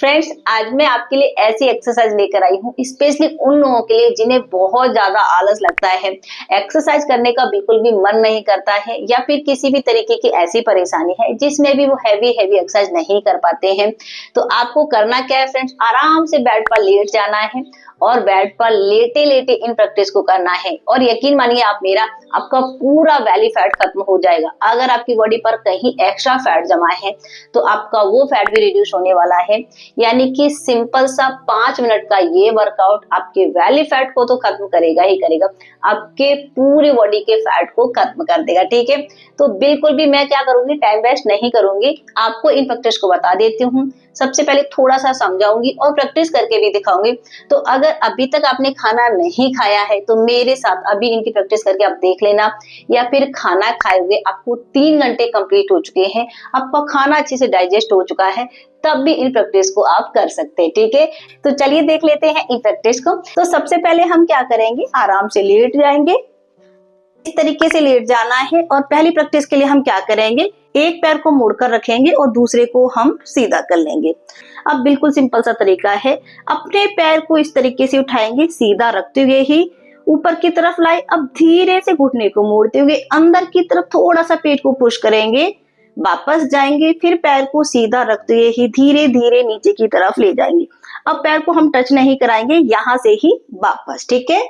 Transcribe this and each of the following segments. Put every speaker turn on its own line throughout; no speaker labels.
Friends, आज मैं आपके लिए ऐसी एक्सरसाइज लेकर आई हूँ स्पेशली उन लोगों के लिए जिन्हें बहुत ज्यादा आलस लगता है, एक्सरसाइज करने का बिल्कुल भी मन नहीं करता है या फिर किसी भी तरीके की ऐसी परेशानी है जिसमें भी वो हैवी हैवी एक्सरसाइज नहीं कर पाते हैं। तो आपको करना क्या है फ्रेंड्स, आराम से बेड पर लेट जाना है और बेड पर लेटे लेटे इन प्रैक्टिस को करना है और यकीन मानिए आप मेरा, आपका पूरा बेली फैट खत्म हो जाएगा। अगर आपकी बॉडी पर कहीं एक्स्ट्रा फैट जमा है तो आपका वो फैट भी रिड्यूस होने वाला है। यानी कि सिंपल सा 5 मिनट का ये वर्कआउट आपके बेली फैट को तो खत्म करेगा ही करेगा, आपके पूरी बॉडी के फैट को खत्म कर देगा। ठीक है, तो बिल्कुल भी मैं क्या करूंगी, टाइम वेस्ट नहीं करूंगी, आपको इन प्रैक्टिस को बता देती हूँ। सबसे पहले थोड़ा सा समझाऊंगी और प्रैक्टिस करके भी दिखाऊंगी। तो अगर अभी तक आपने खाना नहीं खाया है तो मेरे साथ अभी इनकी प्रैक्टिस करके आप देख लेना, या फिर खाना खाए हुए आपको 3 घंटे कंप्लीट हो चुके हैं, आपका खाना अच्छे से डाइजेस्ट हो चुका है, तब भी इन प्रैक्टिस को आप कर सकते हैं। ठीक है, तो चलिए देख लेते हैं इन प्रैक्टिस को। तो सबसे पहले हम क्या करेंगे, आराम से लेट जाएंगे, इस तरीके से लेट जाना है। और पहली प्रैक्टिस के लिए हम क्या करेंगे, एक पैर को मोड़कर रखेंगे और दूसरे को हम सीधा कर लेंगे। अब बिल्कुल सिंपल सा तरीका है, अपने पैर को इस तरीके से उठाएंगे, सीधा रखते हुए ही ऊपर की तरफ लाए। अब धीरे से घुटने को मोड़ते हुए अंदर की तरफ थोड़ा सा पेट को पुश करेंगे, वापस जाएंगे, फिर पैर को सीधा रखते हुए ही धीरे धीरे नीचे की तरफ ले जाएंगे। अब पैर को हम टच नहीं कराएंगे, यहां से ही वापस। ठीक है,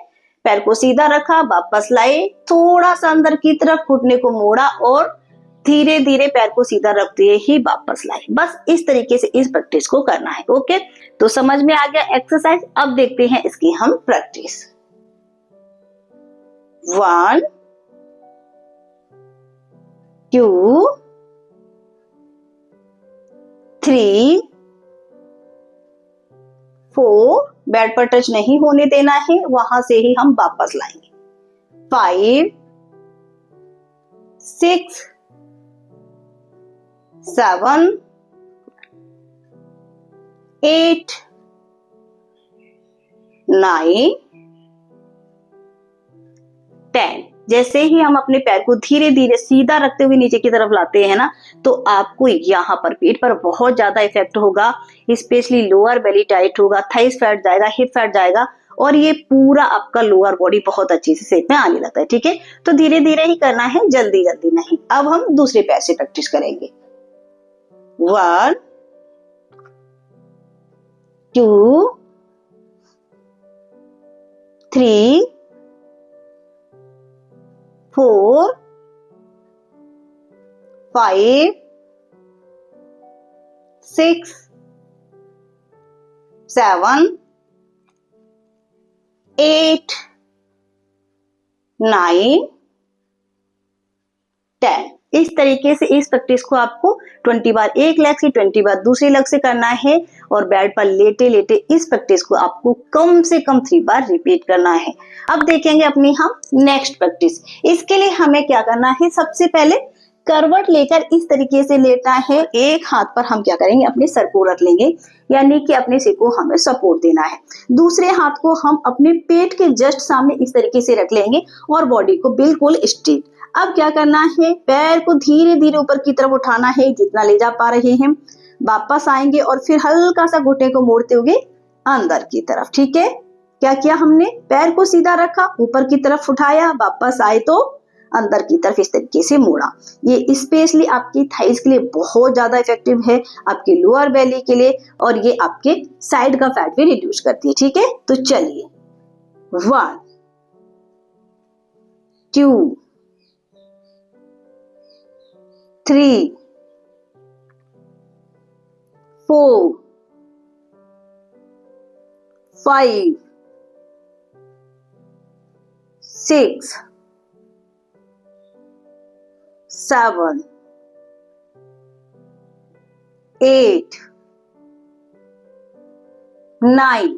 पैर को सीधा रखा, वापस लाए, थोड़ा सा अंदर की तरफ घुटने को मोड़ा और धीरे धीरे पैर को सीधा रखते हुए ही वापस लाए। बस इस तरीके से इस प्रैक्टिस को करना है। ओके, तो समझ में आ गया एक्सरसाइज। अब देखते हैं इसकी हम प्रैक्टिस। 1 2 3 4, बेड पर टच नहीं होने देना है, वहां से ही हम वापस लाएंगे। 5 6 7 8 9 10। जैसे ही हम अपने पैर को धीरे धीरे सीधा रखते हुए नीचे की तरफ लाते हैं ना, तो आपको यहाँ पर पेट पर बहुत ज्यादा इफेक्ट होगा, स्पेशली लोअर बेली टाइट होगा, थाइस फैट जाएगा, हिप फैट जाएगा और ये पूरा आपका लोअर बॉडी बहुत अच्छी से शेप में आने लगता है। ठीक है, तो धीरे धीरे ही करना है, जल्दी जल्दी नहीं। अब हम दूसरे पैर से प्रैक्टिस करेंगे। 1 2 3 4 5 6 7 8 9 10। इस तरीके से इस प्रैक्टिस को आपको 20 बार एक लेग से, 20 बार दूसरी लेग से करना है और बेड पर लेटे लेटे इस प्रैक्टिस को आपको कम से कम 3 बार रिपीट करना है। अब देखेंगे अपनी हम नेक्स्ट प्रैक्टिस। इसके लिए हमें क्या करना है, सबसे पहले करवट लेकर इस तरीके से लेटना है। एक हाथ पर हम क्या करेंगे, अपने सर को रख लेंगे, यानी कि अपने सिर को हमें सपोर्ट देना है। दूसरे हाथ को हम अपने पेट के जस्ट सामने इस तरीके से रख लेंगे और बॉडी को बिल्कुल स्ट्रेट। अब क्या करना है, पैर को धीरे धीरे ऊपर की तरफ उठाना है, जितना ले जा पा रहे हैं, वापस आएंगे और फिर हल्का सा घुटने को मोड़ते हुए अंदर की तरफ। ठीक है, क्या किया हमने, पैर को सीधा रखा, ऊपर की तरफ उठाया, वापस आए तो अंदर की तरफ इस तरीके से मोड़ा। ये स्पेशली आपकी थाइस के लिए बहुत ज्यादा इफेक्टिव है, आपकी लोअर बेली के लिए, और ये आपके साइड का फैट भी रिड्यूस करती है। ठीक है, तो चलिए 1 2 3 4 5 6 7 8 9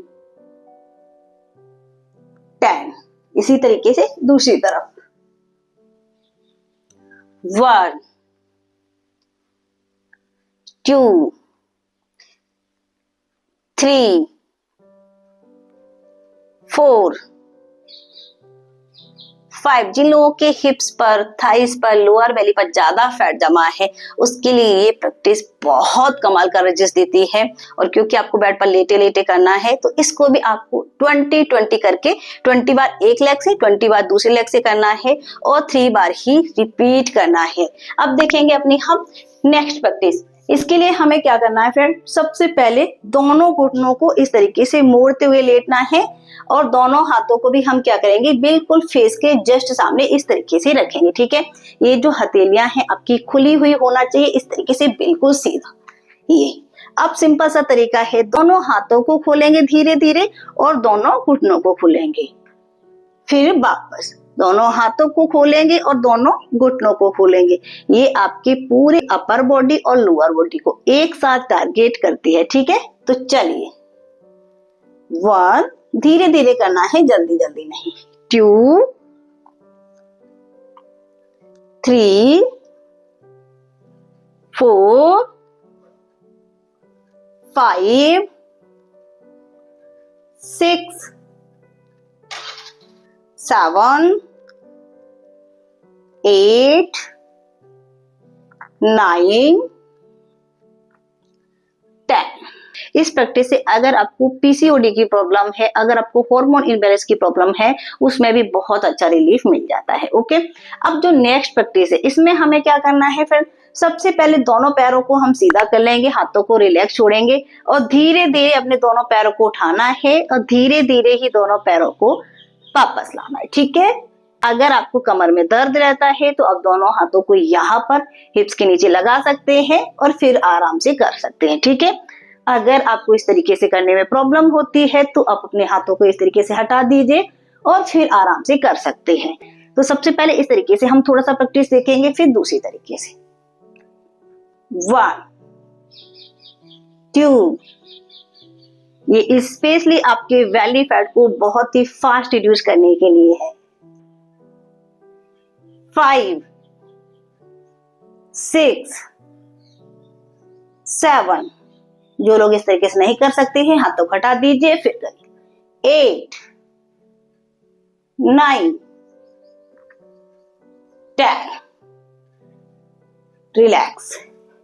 10। इसी तरीके से दूसरी तरफ 1 2 3 4 5, जिन लोगों के हिप्स पर, थाइस पर, लोअर बेली पर ज्यादा फैट जमा है उसके लिए ये प्रैक्टिस बहुत कमाल का रिजल्ट देती है। और क्योंकि आपको बेड पर लेटे लेटे करना है तो इसको भी आपको 20-20 करके 20 बार एक लेग से, 20 बार दूसरे लेग से करना है और 3 बार ही रिपीट करना है। अब देखेंगे अपनी हम नेक्स्ट प्रैक्टिस। इसके लिए हमें क्या करना है फ्रेंड, सबसे पहले दोनों घुटनों को इस तरीके से मोड़ते हुए लेटना है और दोनों हाथों को भी हम क्या करेंगे, बिल्कुल फेस के जस्ट सामने इस तरीके से रखेंगे। ठीक है, ये जो हथेलियां हैं आपकी खुली हुई होना चाहिए इस तरीके से, बिल्कुल सीधा। ये अब सिंपल सा तरीका है, दोनों हाथों को खोलेंगे धीरे धीरे और दोनों घुटनों को खोलेंगे, फिर वापस दोनों हाथों को खोलेंगे और दोनों घुटनों को खोलेंगे। ये आपके पूरे अपर बॉडी और लोअर बॉडी को एक साथ टारगेट करती है। ठीक है, तो चलिए 1, धीरे धीरे करना है, जल्दी जल्दी नहीं। 2, 3, 4, 5, 6, 7, 8, 9, 10। इस प्रैक्टिस से अगर आपको पीसीओडी की प्रॉब्लम है, अगर आपको हार्मोन इम्बैलेंस की प्रॉब्लम है, उसमें भी बहुत अच्छा रिलीफ मिल जाता है। ओके, अब जो नेक्स्ट प्रैक्टिस है इसमें हमें क्या करना है फ्रेंड, सबसे पहले दोनों पैरों को हम सीधा कर लेंगे, हाथों को रिलैक्स छोड़ेंगे और धीरे धीरे अपने दोनों पैरों को उठाना है और धीरे धीरे ही दोनों पैरों को वापस लाना है। ठीक है, अगर आपको कमर में दर्द रहता है तो आप दोनों हाथों को यहाँ पर हिप्स के नीचे लगा सकते हैं और फिर आराम से कर सकते हैं। ठीक है, अगर आपको इस तरीके से करने में प्रॉब्लम होती है तो आप अपने हाथों को इस तरीके से हटा दीजिए और फिर आराम से कर सकते हैं। तो सबसे पहले इस तरीके से हम थोड़ा सा प्रैक्टिस देखेंगे, फिर दूसरी तरीके से। 1, 2, ये स्पेशली आपके बेली फैट को बहुत ही फास्ट रिड्यूस करने के लिए है। 5, 6, 7, जो लोग इस तरीके से नहीं कर सकते हैं हाथों को हटा दीजिए, फिर करिए। 8, 9, 10, रिलैक्स।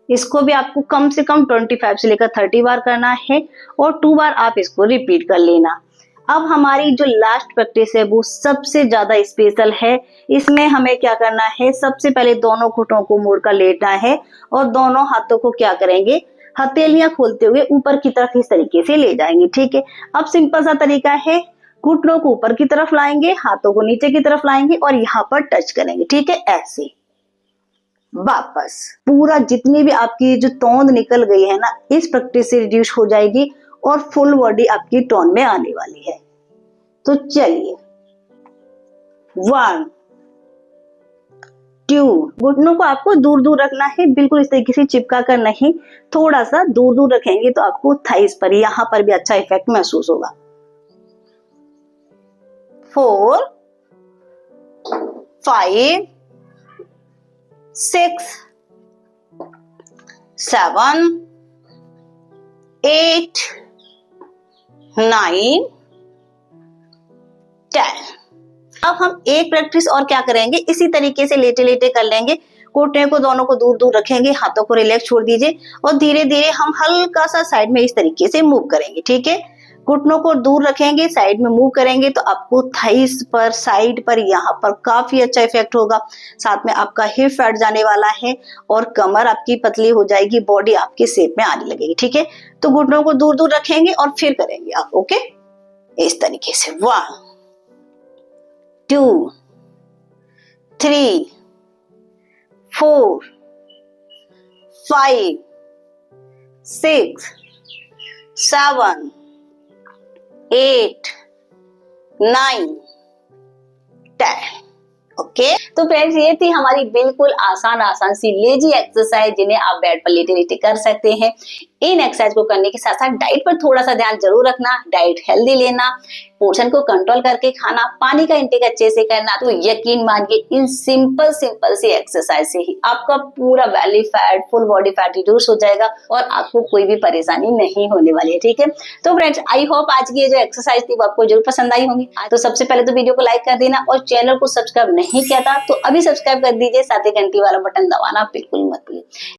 इसको भी आपको कम से कम 25 से लेकर 30 बार करना है और 2 बार आप इसको रिपीट कर लेना। अब हमारी जो लास्ट प्रैक्टिस है वो सबसे ज्यादा स्पेशल है। इसमें हमें क्या करना है, सबसे पहले दोनों घुटनों को मोड़कर लेटना है और दोनों हाथों को क्या करेंगे, हथेलियां खोलते हुए ऊपर की तरफ इस तरीके से ले जाएंगे। ठीक है, अब सिंपल सा तरीका है, घुटनों को ऊपर की तरफ लाएंगे, हाथों को नीचे की तरफ लाएंगे और यहाँ पर टच करेंगे। ठीक है, ऐसे वापस पूरा जितनी भी आपकी जो तोंद निकल गई है ना, इस प्रैक्टिस से रिड्यूस हो जाएगी और फुल बॉडी आपकी टोन में आने वाली है। तो चलिए 1, 2, घुटनों को आपको दूर दूर रखना है, बिल्कुल इस तरीके से चिपका कर नहीं, थोड़ा सा दूर दूर रखेंगे तो आपको थाइस पर, यहां पर भी अच्छा इफेक्ट महसूस होगा। 4, 5, 6, 7, 8, 9, 10। अब हम एक प्रैक्टिस और क्या करेंगे, इसी तरीके से लेटे लेटे कर लेंगे। घुटने को दोनों को दूर दूर रखेंगे, हाथों को रिलैक्स छोड़ दीजिए और धीरे धीरे हम हल्का सा साइड में इस तरीके से मूव करेंगे। ठीक है, घुटनों को दूर रखेंगे, साइड में मूव करेंगे तो आपको थाइस पर, साइड पर, यहाँ पर काफी अच्छा इफेक्ट होगा। साथ में आपका हिप फैट जाने वाला है और कमर आपकी पतली हो जाएगी, बॉडी आपके शेप में आने लगेगी। ठीक है, तो घुटनों को दूर दूर रखेंगे और फिर करेंगे आप। ओके, इस तरीके से 1, 2, 3, 4, 5, 6, 7, 8, 9, 10। ओके, तो फ्रेंड्स ये थी हमारी बिल्कुल आसान सी लेजी एक्सरसाइज जिन्हें आप बेड पर लेटे लेटे कर सकते हैं। इन एक्सरसाइज को करने के साथ साथ डाइट पर थोड़ा सा ध्यान जरूर रखना, डाइट हेल्दी लेना, पोर्शन को कंट्रोल करके खाना, पानी का इंटेक अच्छे से करना, तो यकीन मानिए इन सिंपल सी एक्सरसाइज से ही आपका पूरा belly fat, full body fat reduce हो जाएगा और आपको कोई भी परेशानी नहीं होने वाली है। ठीक है, तो फ्रेंड्स आई होप आज की ये जो एक्सरसाइज थी वो आपको जरूर पसंद आई होंगी। तो सबसे पहले तो वीडियो को लाइक कर देना और चैनल को सब्सक्राइब नहीं किया था तो अभी सब्सक्राइब कर दीजिए, साथ ही घंटी वाला बटन दबाना बिल्कुल मत भूलिए।